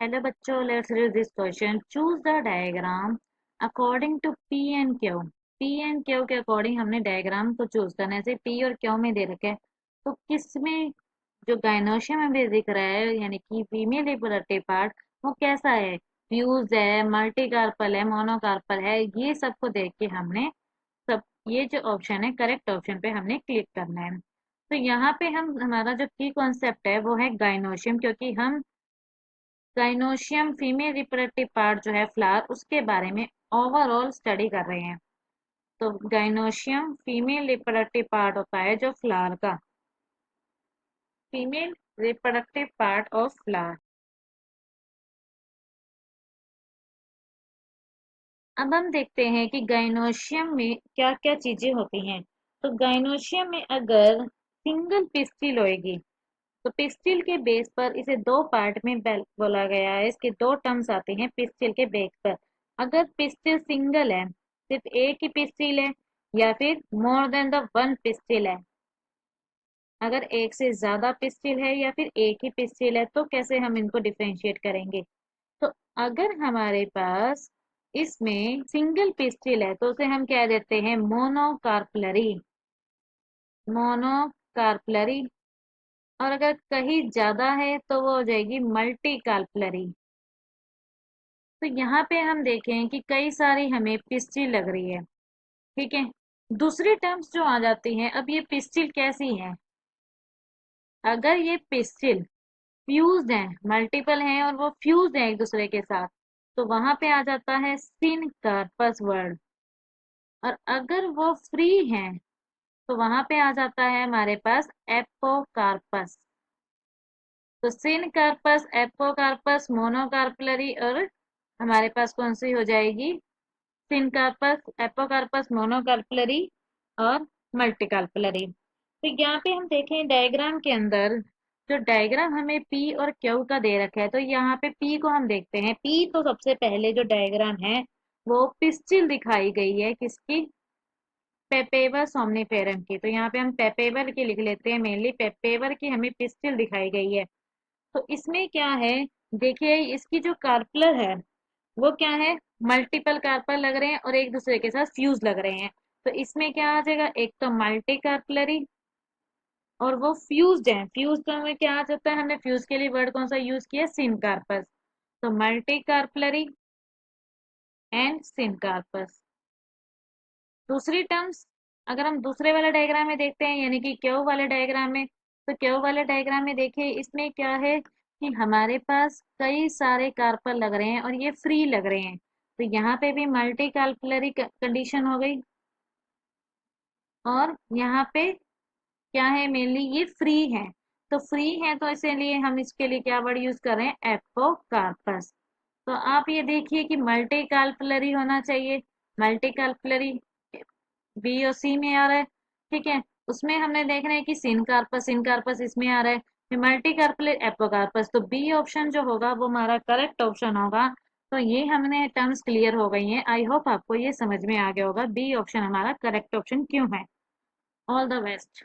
Hello बच्चों, let's read this question. Choose the diagram according to P and Q. P and Q के according हमने diagram को choose करना है। जैसे पी और क्यू में दे रखा है, तो किसमें जो गायनोशियम हमें दिख रहा है यानी कि फीमेल रिप्रोडक्टिव पार्ट, वो कैसा है? फ्यूज है, मल्टीकार्पल है, मोनोकार्पल है, ये सबको देख के हमने सब ये जो ऑप्शन है करेक्ट ऑप्शन पे हमने क्लिक करना है। तो यहाँ पे हम हमारा जो की कॉन्सेप्ट है वो है गायनोशियम, क्योंकि हम गाइनोशियम फीमेल रिप्रोडक्टिव पार्ट जो है फ्लावर, उसके बारे में ओवरऑल स्टडी कर रहे हैं। तो गाइनोशियम फीमेल रिप्रोडक्टिव पार्ट होता है जो फ्लावर का, female reproductive part of flower. अब हम देखते हैं कि गाइनोशियम में क्या क्या चीजें होती हैं। तो गाइनोशियम में अगर सिंगल पिस्टिल होएगी, तो पिस्टिल के बेस पर इसे दो पार्ट में बोला गया है। इसके दो टर्म्स आते हैं पिस्टिल के बेस पर। अगर पिस्टिल सिंगल है, सिर्फ एक ही पिस्टिल है, या फिर more than the one pistil है, अगर एक से ज्यादा पिस्टिल है या फिर एक ही पिस्टिल है, तो कैसे हम इनको डिफरेंशिएट करेंगे? तो अगर हमारे पास इसमें सिंगल पिस्टिल है तो उसे हम कह देते हैं मोनोकार्पलरी, मोनोकार्पलरी। और अगर कहीं ज्यादा है तो वो हो जाएगी मल्टी कार्पलरी। तो यहाँ पे हम देखें कि कई सारी हमें पिस्टिल लग रही है, ठीक है। दूसरी टर्म्स जो आ जाती हैं, अब ये पिस्टिल कैसी है? अगर ये पिस्टिल फ्यूज्ड है, मल्टीपल हैं और वो फ्यूज्ड है एक दूसरे के साथ, तो वहां पे आ जाता है सिन कार्पस वर्ड। और अगर वो फ्री हैं, तो वहां पे आ जाता है हमारे पास एपोकार्पस। तो सिन कार्पस, एपोकार्पस, मोनोकार्पलरी, और हमारे पास कौन सी हो जाएगी? सिन कार्पस, एपोकार्पस, मोनोकार्पलरी और मल्टीकार्पलरी। तो यहाँ पे हम देखें डायग्राम के अंदर, जो डायग्राम हमें पी और क्यू का दे रखा है, तो यहाँ पे पी को हम देखते हैं। पी तो सबसे पहले जो डायग्राम है वो पिस्टिल दिखाई गई है किसकी? पेपेवर सोमनीफेरम की। तो यहाँ पे हम पेपेवर की लिख लेते हैं, मेनली पेपेवर की हमें पिस्टिल दिखाई गई है। तो इसमें क्या है, देखिए इसकी जो कार्पलर है वो क्या है? मल्टीपल कार्पल लग रहे हैं और एक दूसरे के साथ फ्यूज लग रहे हैं। तो इसमें क्या आ जाएगा? एक तो मल्टी कार्पलरी, और वो फ्यूज्ड है। फ्यूज तो हमें क्या आ जाता है? हमने फ्यूज के लिए वर्ड कौन सा यूज किया? Syncarpous. तो multicarpellary and syncarpous. दूसरी टर्म्स अगर हम दूसरे वाले डायग्राम में देखते हैं, यानी कि क्यू वाले डायग्राम में, तो क्यू वाले डायग्राम में देखिए इसमें क्या है कि हमारे पास कई सारे कार्पल लग रहे हैं और ये फ्री लग रहे हैं। तो यहाँ पे भी मल्टी कार्पलरी कंडीशन हो गई, और यहाँ पे क्या है? मेनली ये फ्री है। तो फ्री है तो इसीलिए हम इसके लिए क्या वर्ड यूज कर रहे हैं? एपोकार्पस। तो आप ये देखिए कि मल्टी कार्पलरी होना चाहिए। मल्टी कार्पलरी बी और सी में आ रहा है, ठीक है। उसमें हमने देख रहे हैं कि सिन कार्पस इसमें आ रहा है, मल्टी कार्पलेट एपोकार्पस। तो बी ऑप्शन जो होगा वो हमारा करेक्ट ऑप्शन होगा। तो ये हमने टर्म्स क्लियर हो गई हैं। आई होप आपको ये समझ में आ गया होगा बी ऑप्शन हमारा करेक्ट ऑप्शन क्यों है। All the best.